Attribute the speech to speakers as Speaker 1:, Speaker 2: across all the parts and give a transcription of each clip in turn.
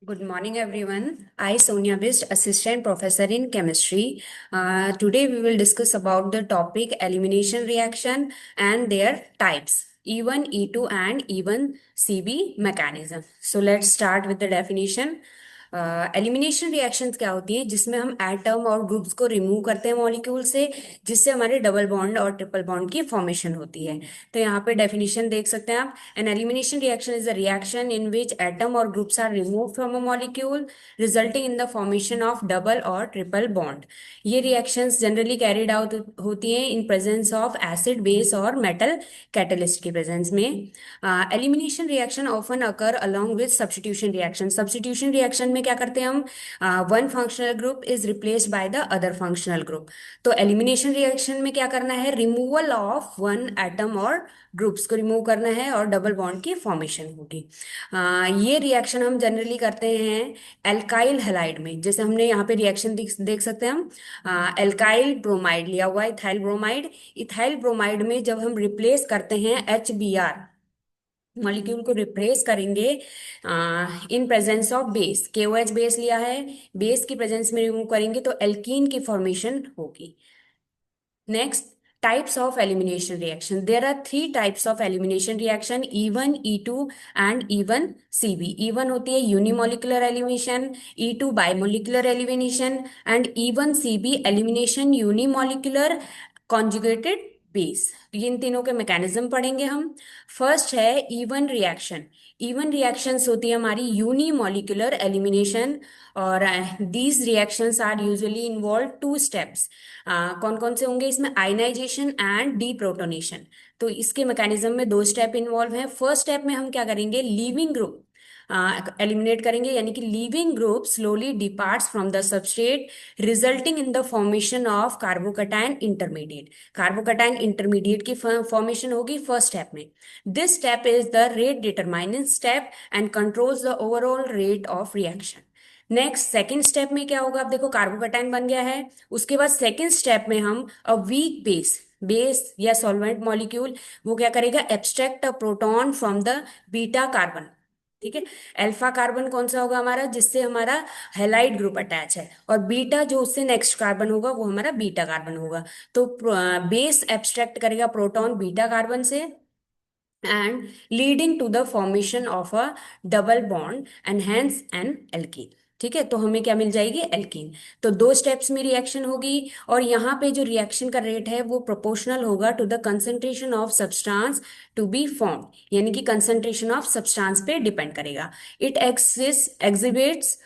Speaker 1: Good morning, everyone. I, Sonia Bist, Assistant Professor in Chemistry. Today, we will discuss about the topic elimination reaction and their types, E1, E2, and even CB mechanism. So, let's start with the definition. Elimination reactions क्या होती है जिसमें हम atom or groups को remove करते हैं molecule से, जिससे हमारे डबल बॉन्ड और ट्रिपल बॉन्ड की फॉर्मेशन होती है। तो यहाँ पे डेफिनेशन देख सकते हैं आप। An elimination reaction is a reaction in which atom or groups are remove from a molecule resulting in the formation of double or triple bond. ये रिएक्शंस जनरली कैरिड आउट होती हैं in presence of acid base और metal catalyst की presence में। Elimination reaction often occur along with substitution reaction. Substitution reaction में क्या करते हैं हम, one functional group is replaced by the other functional group. तो एलिमिनेशन रिएक्शन में क्या करना है, removal of one atom or groups को रिमूव करना है और डबल बॉन्ड की फॉर्मेशन होगी। ये रिएक्शन हम जनरली करते हैं एल्काइल हैलाइड में। जैसे हमने यहाँ पे रिएक्शन देख सकते हैं हम, एल्काइल ब्रोमाइड लिया हुआ है, इथाइल ब्रोमाइड। इथाइल ब्रोमाइड में जब हम रिप्लेस करते हैं HBr मॉलिक्यूल को रिप्लेस करेंगे इन presence of base, KOH base लिया है, बेस की प्रेजेंस में रिमूव करेंगे तो एल्कीन की फॉर्मेशन होगी। Next, types of elimination reaction. There are three types of elimination reaction: E1, E2 and even CB. E1 होती है unimolecular elimination, E2 bimolecular elimination and even CB elimination unimolecular conjugated base. इन तीनों के mechanism पढ़ेंगे हम। First है E1 reaction. E1 reactions होती है हमारी यूनिमोलिकुलर एलिमिनेशन और these reactions are usually involve two steps. कौन कौन से होंगे इसमें, आयनाइजेशन एंड डीप्रोटोनेशन। तो इसके मैकेनिज्म में दो स्टेप इन्वॉल्व हैं। फर्स्ट स्टेप में हम क्या करेंगे, लीविंग ग्रुप एलिमिनेट करेंगे, यानी कि leaving group slowly departs from the substrate resulting in the formation of carbocation intermediate. Carbocation intermediate की फॉर्मेशन होगी फर्स्ट स्टेप में। This step is the rate determining step and controls the overall rate of reaction. Next second step में क्या होगा, आप देखो carbocation बन गया है। उसके बाद सेकेंड स्टेप में हम अ वीक बेस, बेस या सॉल्वेंट मॉलिक्यूल, वो क्या करेगा, abstract a proton from the beta carbon. ठीक है, अल्फा कार्बन कौन सा होगा हमारा, जिससे हमारा हैलाइड ग्रुप अटैच है, और बीटा जो उससे नेक्स्ट कार्बन होगा वो हमारा बीटा कार्बन होगा। तो बेस एब्स्ट्रैक्ट करेगा प्रोटॉन बीटा कार्बन से and leading to the formation of a double bond and hence an alkene। ठीक है, तो हमें क्या मिल जाएगी, एल्कीन। तो दो स्टेप्स में रिएक्शन होगी और यहाँ पे जो रिएक्शन का रेट है वो प्रोपोर्शनल होगा to the concentration of substance to be form, यानी कि कंसंट्रेशन ऑफ सब्सटेंस पे डिपेंड करेगा। It exhibits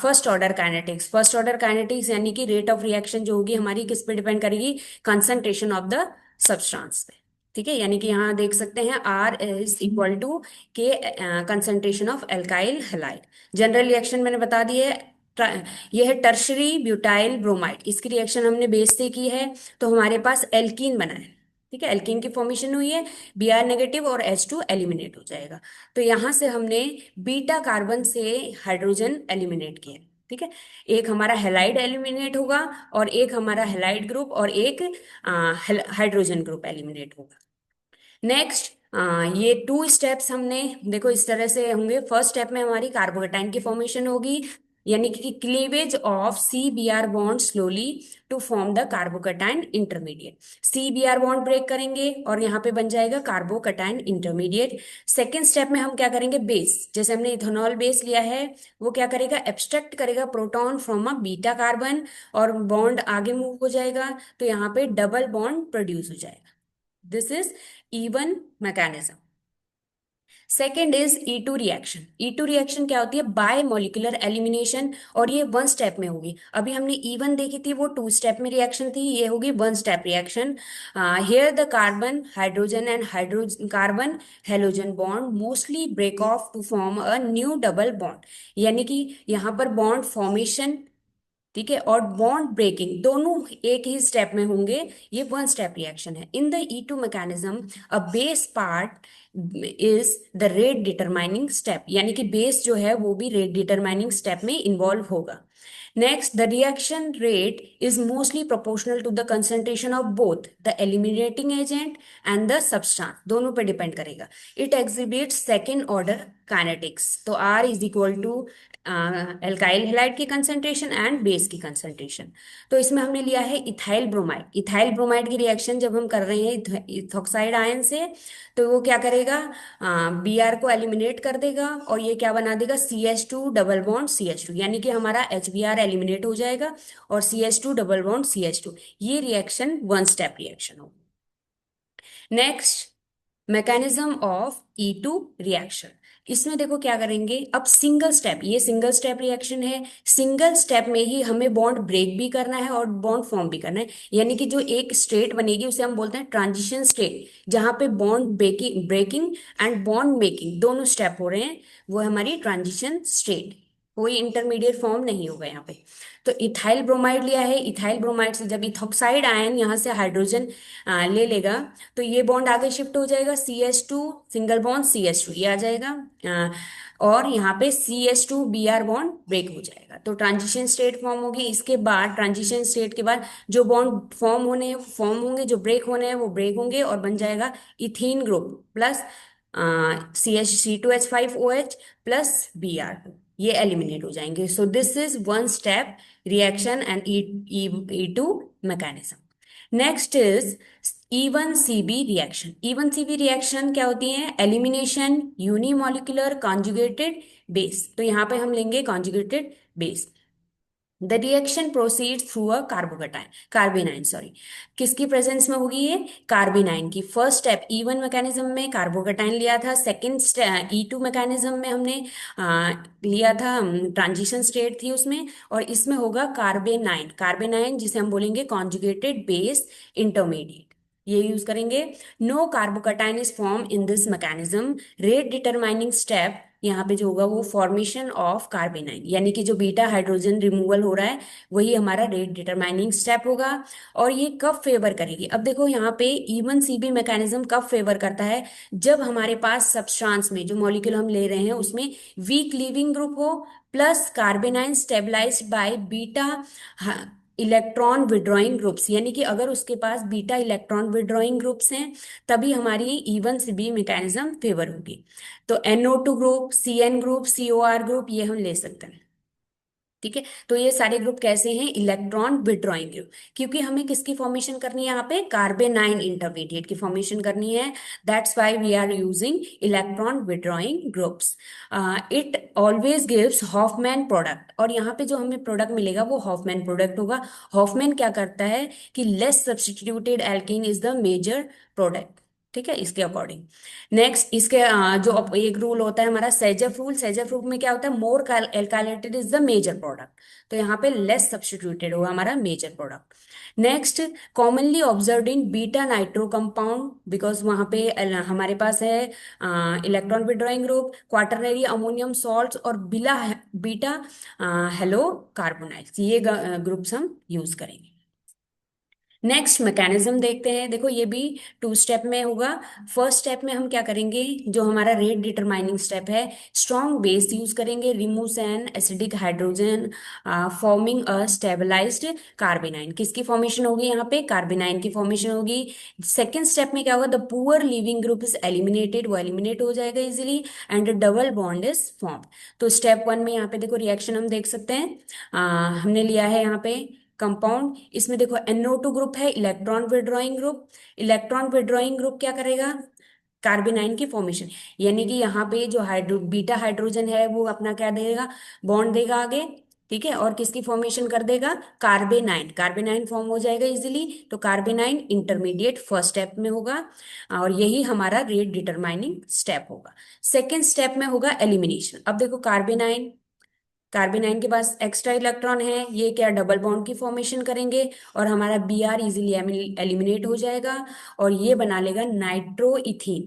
Speaker 1: first order kinetics. First order kinetics यानी कि रेट ऑफ रिएक्शन जो होगी हमारी किस पे डिपेंड करेगी, कंसंट्रेशन ऑफ द सब्सटेंस पे। ठीक है, यानी कि यहाँ देख सकते हैं R इज इक्वल टू के concentration of alkyl halide. General reaction मैंने बता दी है। यह है टर्शरी ब्यूटाइल ब्रोमाइड, इसकी रिएक्शन हमने बेस से की है तो हमारे पास एल्कीन बना है। ठीक है, एल्कीन की फॉर्मेशन हुई है, Br नेगेटिव और H2 एलिमिनेट हो जाएगा। तो यहाँ से हमने बीटा कार्बन से हाइड्रोजन एलिमिनेट किया। ठीक है, एक हमारा हेलाइड एलिमिनेट होगा और एक हमारा हेलाइड ग्रुप और एक हाइड्रोजन ग्रुप एलिमिनेट होगा। नेक्स्ट, ये टू स्टेप्स हमने देखो इस तरह से होंगे। फर्स्ट स्टेप में हमारी कार्बोकेटाइन की फॉर्मेशन होगी, यानी कि cleavage of CBr bond slowly to form the carbocation intermediate. CBr bond break करेंगे और यहाँ पे बन जाएगा कार्बोकेटाइन इंटरमीडिएट। सेकेंड स्टेप में हम क्या करेंगे, बेस, जैसे हमने इथेनॉल बेस लिया है वो क्या करेगा, एब्स्ट्रैक्ट करेगा proton from a beta carbon और बॉन्ड आगे मूव हो जाएगा तो यहाँ पे डबल बॉन्ड प्रोड्यूस हो जाएगा। This is E1 mechanism. Second is E2 reaction. E2 reaction क्या होती है, बाय मोलिकुलर एलिमिनेशन, और ये वन स्टेप में होगी। अभी हमने E1 देखी थी वो टू स्टेप में रिएक्शन थी, ये होगी one step reaction. Here the carbon hydrogen and hydrogen carbon halogen bond mostly break off to form a new double bond, यानी कि यहाँ पर बॉन्ड फॉर्मेशन, ठीक है, और बॉन्ड ब्रेकिंग दोनों एक ही स्टेप में होंगे। ये वन स्टेप रिएक्शन है। In the E2 mechanism a base part is the rate determining step, यानी कि बेस जो है वो भी रेट डिटरमाइनिंग स्टेप में इन्वॉल्व होगा. Next, the reaction rate is mostly proportional to the concentration of both the eliminating agent and the substance. दोनों पे डिपेंड करेगा. It exhibits second order kinetics. तो R is equal to alkyl halide की concentration and base की concentration. तो इसमें हमने लिया है इथाइल ब्रोमाइड. इथाइल ब्रोमाइड की रिएक्शन जब हम कर रहे हैं इथॉक्साइड आयन से, तो वो क्या करेगा, बी आर को एलिमिनेट कर देगा और ये क्या बना देगा, C H two double bond C H two, यानी कि हमारा एच बी आर एलिमिनेट हो जाएगा और C H two double bond C H two. ये रिएक्शन वन स्टेप रिएक्शन होगा. Next, mechanism of E two reaction. इसमें देखो क्या करेंगे, अब सिंगल स्टेप, ये सिंगल स्टेप रिएक्शन है. सिंगल स्टेप में ही हमें बॉन्ड ब्रेक भी करना है और बॉन्ड फॉर्म भी करना है. यानी कि जो एक स्टेट बनेगी उसे हम बोलते हैं ट्रांजिशन स्टेट, जहां पे bond breaking breaking and bond making दोनों स्टेप हो रहे हैं, वो है हमारी ट्रांजिशन स्टेट. कोई इंटरमीडिएट फॉर्म नहीं होगा यहाँ पे. तो इथाइल ब्रोमाइड लिया है. इथाइल ब्रोमाइड से जब इथॉक्साइड आयन यहाँ से हाइड्रोजन ले लेगा, तो ये बॉन्ड आगे शिफ्ट हो जाएगा, C H two single bond C H two ये आ जाएगा, और यहाँ पे C H two B R bond break हो जाएगा. तो ट्रांजिशन स्टेट फॉर्म होगी. इसके बाद ट्रांजिशन स्टेट के बाद जो बॉन्ड फॉर्म होने हैं वो फॉर्म होंगे, जो ब्रेक होने हैं वो ब्रेक होंगे और बन जाएगा ethene group plus C H C two H five O H plus B R two. ये एलिमिनेट हो जाएंगे. So this is one step reaction and E two mechanism. Next is E1CB reaction. E1CB reaction क्या होती है, elimination unimolecular conjugated base. तो यहाँ पे हम लेंगे conjugated base. The reaction proceeds through a carbocation कार्बेनाइन sorry. किसकी प्रेजेंस में होगी ये, कार्बेनाइन की. फर्स्ट स्टेप E1 मैकेनिज्म में कार्बोकेटाइन लिया था. सेकेंड E2 मैकेनिज्म में हमने लिया था, ट्रांजिशन स्टेट थी उसमें, और इसमें होगा कार्बेनाइन. कार्बेनाइन जिसे हम बोलेंगे कॉन्जुगेटेड बेस इंटरमीडिएट, ये यूज करेंगे. No carbocation is form in this mechanism. Rate determining step यहाँ पे जो होगा वो फॉर्मेशन ऑफ कार्बेनाइन, यानी कि जो बीटा हाइड्रोजन रिमूवल हो रहा है वही हमारा रेट डिटरमाइनिंग स्टेप होगा. और ये कब फेवर करेगी, अब देखो यहाँ पे E1CB मैकेनिज्म कब फेवर करता है, जब हमारे पास सब्सटेंस में जो मॉलिक्यूल हम ले रहे हैं उसमें वीक लीविंग ग्रुप हो plus carbanion stabilized by beta electron withdrawing groups, यानी कि अगर उसके पास बीटा इलेक्ट्रॉन विड्रॉइंग ग्रुप्स हैं तभी हमारी E1CB मैकेनिज्म फेवर होगी. तो NO2 group, CN group, COR group ये हम ले सकते हैं. ठीक है, तो ये सारे ग्रुप कैसे हैं, इलेक्ट्रॉन विड्रॉइंग ग्रुप. क्योंकि हमें किसकी फॉर्मेशन करनी है, यहाँ पे कार्बेनाइन इंटरमीडिएट की फॉर्मेशन करनी है. That's why we are using electron withdrawing groups. It always gives Hofmann product. और यहाँ पे जो हमें प्रोडक्ट मिलेगा वो हॉफमैन प्रोडक्ट होगा. हॉफमैन क्या करता है कि less substituted alkene is the major product. ठीक है, इसके अकॉर्डिंग. नेक्स्ट, इसके जो एक रूल होता है हमारा सेजफ रूल. सेजफ रूल में क्या होता है, more alkylated is the major product. तो यहाँ पे लेस सब्स्टिट्यूटेड होगा हमारा major product. Next, commonly observed in beta nitro compound, because वहाँ पे हमारे पास है electron withdrawing group, quaternary ammonium salts और बिला बीटा हेलो कार्बोनाइल्स. ये ग्रुप्स हम यूज करेंगे. नेक्स्ट मैकेनिज्म देखते हैं. देखो ये भी टू स्टेप में होगा. फर्स्ट स्टेप में हम क्या करेंगे, जो हमारा रेट डिटरमाइनिंग स्टेप है, स्ट्रॉन्ग बेस यूज करेंगे, removes an acidic hydrogen forming a stabilized carbanion. किसकी फॉर्मेशन होगी, यहाँ पे कार्बेनाइन की फॉर्मेशन होगी. सेकेंड स्टेप में क्या होगा, the poor leaving group is eliminated, वो एलिमिनेट हो जाएगा easily and double bond is form. तो स्टेप वन में यहाँ पे देखो रिएक्शन हम देख सकते हैं. हमने लिया है यहाँ पे कंपाउंड. इसमें देखो NO2 ग्रुप है, electron withdrawing group. Electron withdrawing group क्या करेगा, कार्बेनाइन की फॉर्मेशन, यानी कि यहाँ पे जो बीटा हाइड्रोजन है वो अपना क्या देगा, बॉन्ड देगा आगे. ठीक है, और किसकी फॉर्मेशन कर देगा, कार्बेनाइन. कार्बेनाइन फॉर्म हो जाएगा इजिली. तो कार्बेनाइन इंटरमीडिएट फर्स्ट स्टेप में होगा और यही हमारा रेट डिटरमाइनिंग स्टेप होगा. सेकेंड स्टेप में होगा एलिमिनेशन. अब देखो कार्बेनाइन, कार्बेनाइन के पास एक्स्ट्रा इलेक्ट्रॉन है, ये क्या डबल बॉन्ड की फॉर्मेशन करेंगे और हमारा बी आर इजिली एलिमिनेट हो जाएगा और ये बना लेगा nitro ethene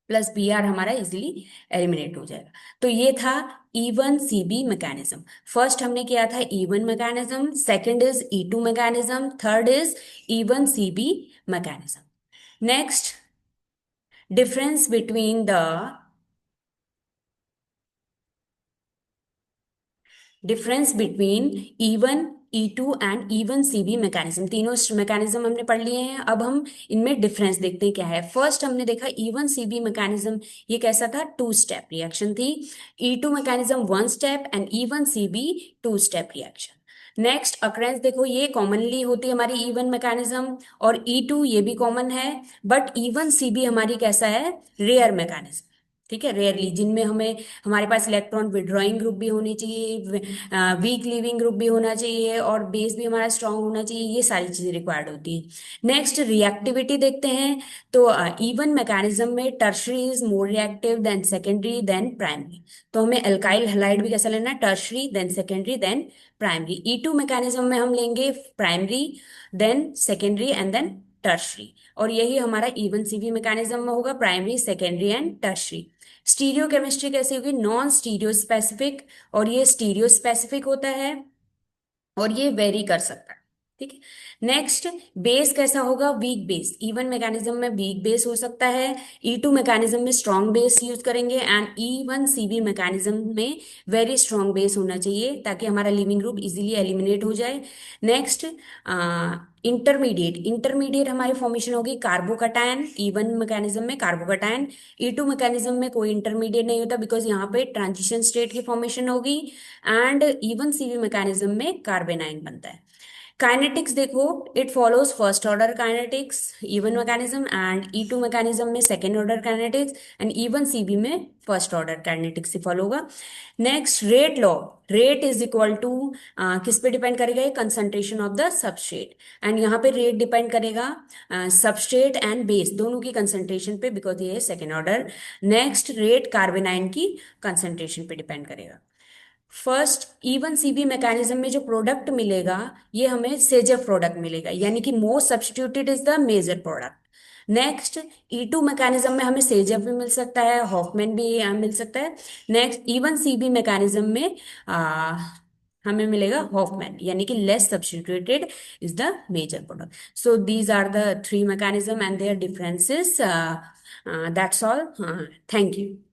Speaker 1: plus B R हमारा इजिली एलिमिनेट हो जाएगा. तो ये था E1CB मैकेनिज्म. फर्स्ट हमने किया था E1 mechanism, second is E2 mechanism, third is E1CB mechanism. Next, difference between the difference between E1 E2 and E1 CV mechanism, तीनों मैकेनिज्म हमने पढ़ लिए हैं। अब हम इनमें डिफरेंस देखते हैं क्या है। फर्स्ट हमने देखा E1 CV मैकेनिज्म, ये कैसा था, टू स्टेप रिएक्शन थी। E2 mechanism one step and E1 CV two step reaction. Next occurrence देखो, ये कॉमनली होती है हमारी E1 मैकेनिज्म, और E2 ये भी कॉमन है। बट E1 CV हमारी कैसा है, रेयर मैकेनिज्म। ठीक है, रेयरली, जिनमें हमें हमारे पास इलेक्ट्रॉन विड्रॉइंग ग्रुप भी होनी चाहिए, वीक लीविंग ग्रुप भी होना चाहिए, और बेस भी हमारा स्ट्रांग होना चाहिए, ये सारी चीजें रिक्वायर्ड होती हैं। नेक्स्ट रिएक्टिविटी देखते हैं। तो इवन मैकेनिज्म में tertiary is more reactive than secondary than primary. तो हमें अल्काइल हैलाइड भी कैसा लेना है, tertiary than secondary than primary. E2 mechanism में हम लेंगे primary than secondary and then tertiary. और यही हमारा इवन सीवी मैकेनिज्म में होगा, primary secondary and tertiary. Stereochemistry कैसी होगी, नॉन स्टीरियो स्पेसिफिक, और ये स्टीरियो स्पेसिफिक होता है, और ये वेरी कर सकता है। ठीक है। नेक्स्ट, बेस कैसा होगा, वीक बेस। इवन मैकेनिज्म में वीक बेस हो सकता है, E2 मैकेनिज्म में स्ट्रॉन्ग बेस यूज करेंगे, एंड E1 CV मैकेनिज्म में वेरी स्ट्रॉन्ग बेस होना चाहिए ताकि हमारा लिविंग ग्रुप इजीली एलिमिनेट हो जाए। Next, intermediate. इंटरमीडिएट हमारी फॉर्मेशन होगी कार्बोकटायन, E1 मैकेनिज्म में कार्बोकटायन। E2 मैकेनिज्म में कोई इंटरमीडिएट नहीं होता, बिकॉज यहाँ पे ट्रांजिशन स्टेट की फॉर्मेशन होगी, एंड E1 CV मैकेनिज्म में कार्बेनाइन बनता है। काइनेटिक्स देखो, it follows first order kinetics, E one mechanism, and E2 mechanism में second order kinetics, and E one CV में फर्स्ट ऑर्डर काइनेटिक्स से फॉलो होगा। Next, rate law. Rate is equal to किस पे डिपेंड करेगा, concentration of the substrate, and यहाँ पे rate depend करेगा सबस्ट्रेट एंड बेस दोनों की कंसंट्रेशन पे, बिकॉज ये है सेकेंड ऑर्डर। नेक्स्ट, रेट कार्बेनाइन की कंसंट्रेशन पे डिपेंड करेगा। फर्स्ट, इवन सीबी मैकेनिज्म में जो प्रोडक्ट मिलेगा, ये हमें सेजर प्रोडक्ट मिलेगा, यानी कि most substituted is the major product. Next, E2 mechanism में हमें सेजर भी मिल सकता है, हॉफमैन भी मिल सकता है। नेक्स्ट, इवन सीबी मैकेनिज्म में आ, हमें मिलेगा हॉफमैन, यानी कि less substituted is the major product. So these are the three mechanism and their differences. That's all. Thank you.